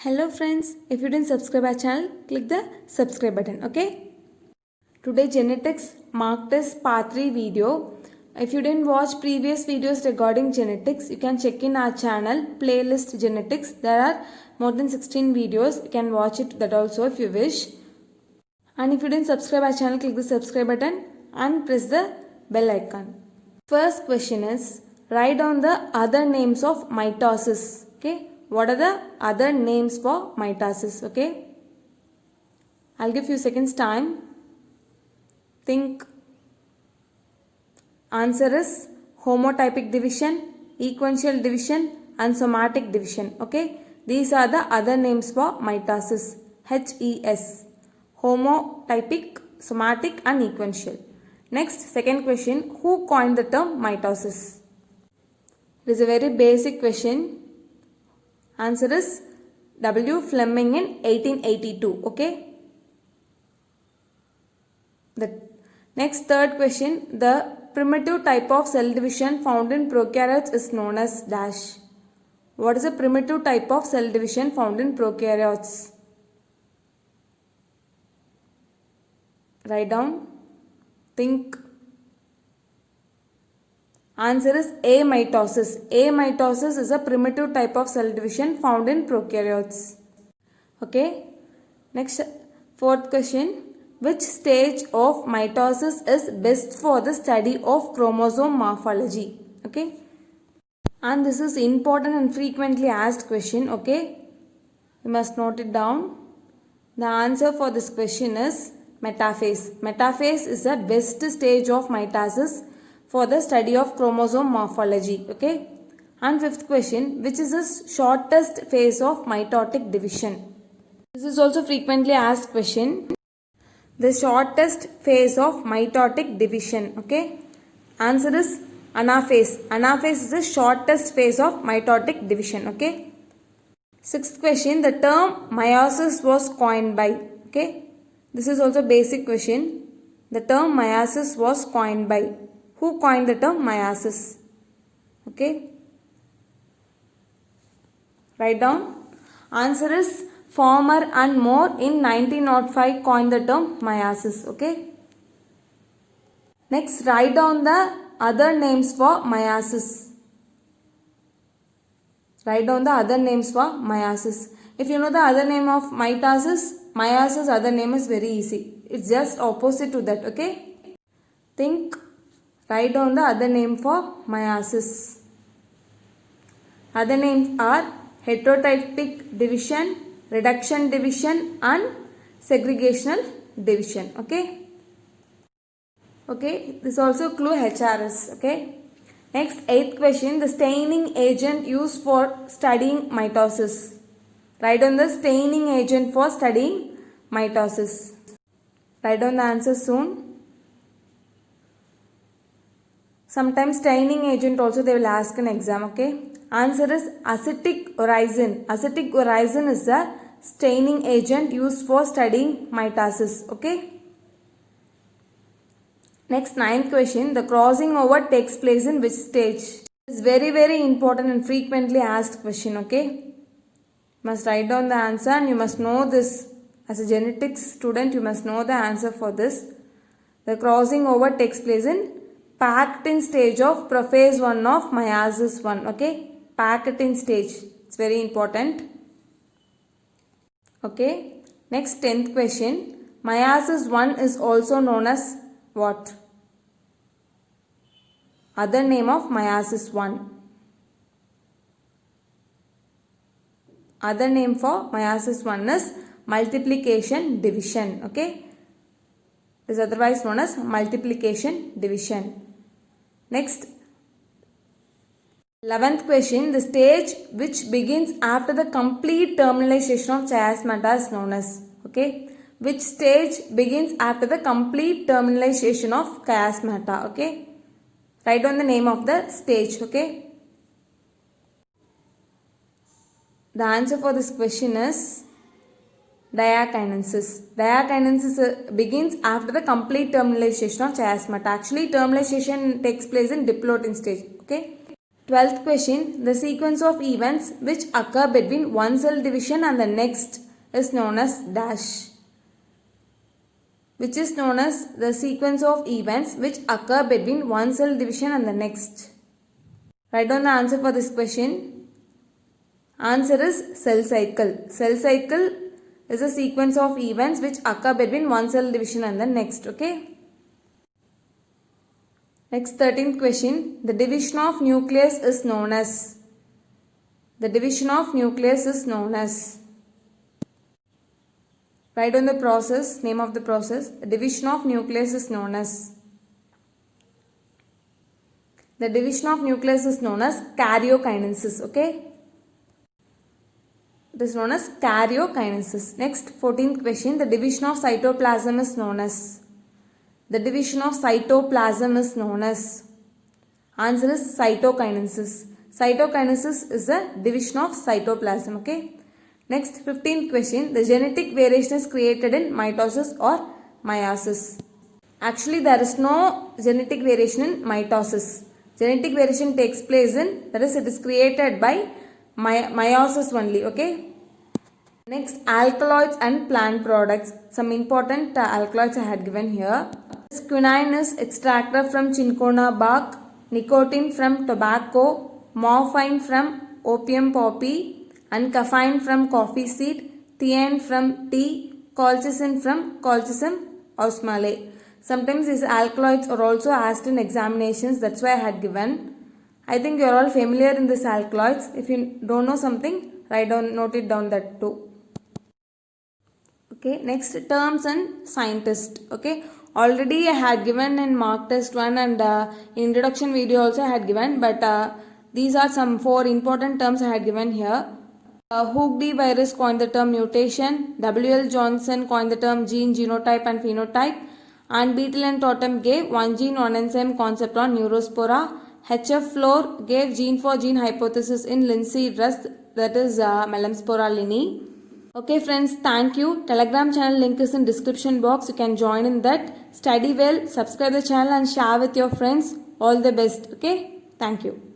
Hello friends, if you didn't subscribe our channel, click the subscribe button, okay? Today genetics marked as part 3 video. If you didn't watch previous videos regarding genetics, you can check in our channel playlist genetics. There are more than 16 videos. You can watch it that also if you wish. And if you didn't subscribe our channel, click the subscribe button and press the bell icon. First question is, write down the other names of mitosis, okay? What are the other names for mitosis? Okay, I'll give few seconds time. Think. Answer is homotypic division, equential division and somatic division. Okay, these are the other names for mitosis. HES. Homotypic, somatic and equential. Next, second question. Who coined the term mitosis? It is a very basic question. Answer is W. Fleming in 1882. Okay. The next third question. The primitive type of cell division found in prokaryotes is known as dash. What is a primitive type of cell division found in prokaryotes? Write down. Think. Answer is amitosis. Amitosis is a primitive type of cell division found in prokaryotes. Okay. Next, fourth question. Which stage of mitosis is best for the study of chromosome morphology? Okay. And this is important and frequently asked question. Okay. You must note it down. The answer for this question is metaphase. Metaphase is the best stage of mitosis for the study of chromosome morphology. Okay. And fifth question, which is the shortest phase of mitotic division? This is also frequently asked question. The shortest phase of mitotic division. Okay. Answer is anaphase. Anaphase is the shortest phase of mitotic division. Okay. Sixth question, the term meiosis was coined by. Okay. This is also basic question. The term meiosis was coined by. Who coined the term meiosis? Okay. Write down. Answer is Farmer and Moore in 1905 coined the term meiosis. Okay. Next, write down the other names for meiosis. Write down the other names for meiosis. If you know the other name of mitosis, meiosis other name is very easy. It's just opposite to that. Okay. Think. Write down the other name for meiosis. Other names are heterotypic division, reduction division and segregational division. Okay. Okay. This also clue HRS. Okay. Next, eighth question. The staining agent used for studying mitosis. Write down the staining agent for studying mitosis. Write down the answer soon. Sometimes staining agent also they will ask in exam. Okay. Answer is acetic orison. Acetic orison is the staining agent used for studying mitosis. Okay. Next, ninth question. The crossing over takes place in which stage? This is very important and frequently asked question. Okay. You must write down the answer and you must know this. As a genetics student, you must know the answer for this. The crossing over takes place in packed-in stage of prophase 1 of meiosis 1. Okay. Packed-in stage. It's very important. Okay. Next, 10th question. Meiosis 1 is also known as what? Other name of meiosis 1. Other name for meiosis 1 is multiplication division. Okay. It is otherwise known as multiplication division. Next, 11th question. The stage which begins after the complete terminalization of chiasmata is known as. Okay. Which stage begins after the complete terminalization of chiasmata? Okay. Write down the name of the stage. Okay. The answer for this question is diakinesis. Diakinesis begins after the complete terminalization of chiasmata. Actually, terminalization takes place in diplotin stage. Okay. 12th question, the sequence of events which occur between one cell division and the next is known as dash. Which is known as the sequence of events which occur between one cell division and the next. Write down the answer for this question. Answer is cell cycle. Cell cycle is a sequence of events which occur between one cell division and the next. Okay. Next 13th question. The division of nucleus is known as. The division of nucleus is known as. Write down the process, name of the process. The division of nucleus is known as. The division of nucleus is known as karyokinesis. Okay. It is known as karyokinesis. Next 14th question. The division of cytoplasm is known as. The division of cytoplasm is known as. Answer is cytokinesis. Cytokinesis is the division of cytoplasm. Okay. Next 15th question. The genetic variation is created in mitosis or meiosis. Actually there is no genetic variation in mitosis. Genetic variation takes place in, that is, it is created by meiosis only. Okay. Next, alkaloids and plant products. Some important alkaloids I had given here. Quinine is extracted from cinchona bark, nicotine from tobacco, morphine from opium poppy, and caffeine from coffee seed, theine from tea, colchicine from Colchicum osmale. Sometimes these alkaloids are also asked in examinations, that's why I had given. I think you are all familiar in these alkaloids. If you don't know something, write down, note it down that too. Okay, next terms and scientist. Okay, already I had given in mark test 1 and in introduction video also I had given, but these are some 4 important terms I had given here. Hooked virus coined the term mutation. W.L. Johnson coined the term gene, genotype and phenotype. And Beetle and Totem gave one gene, one enzyme concept on neurospora. H.F. Floor gave gene for gene hypothesis in linseed rust, that is Melamspora linei. Okay friends, thank you. Telegram channel link is in description box. You can join in that. Study well, subscribe the channel and share with your friends. All the best. Okay, thank you.